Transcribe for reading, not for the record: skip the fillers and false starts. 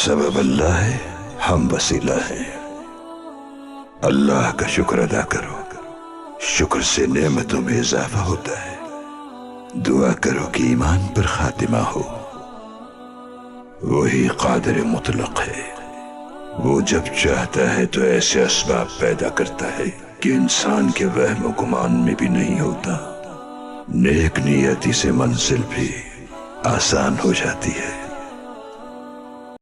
सबब अल्लाह है, हम वसीला है। अल्लाह का शुक्र अदा करो, शुक्र से नेमतों में इजाफा होता है। दुआ करो कि ईमान पर खातिमा हो। वही कादिर मुतलक है, वो जब चाहता है तो ऐसे असबाब पैदा करता है कि इंसान के वहम गुमान में भी नहीं होता। नेक नियति से मंजिल भी आसान हो जाती है।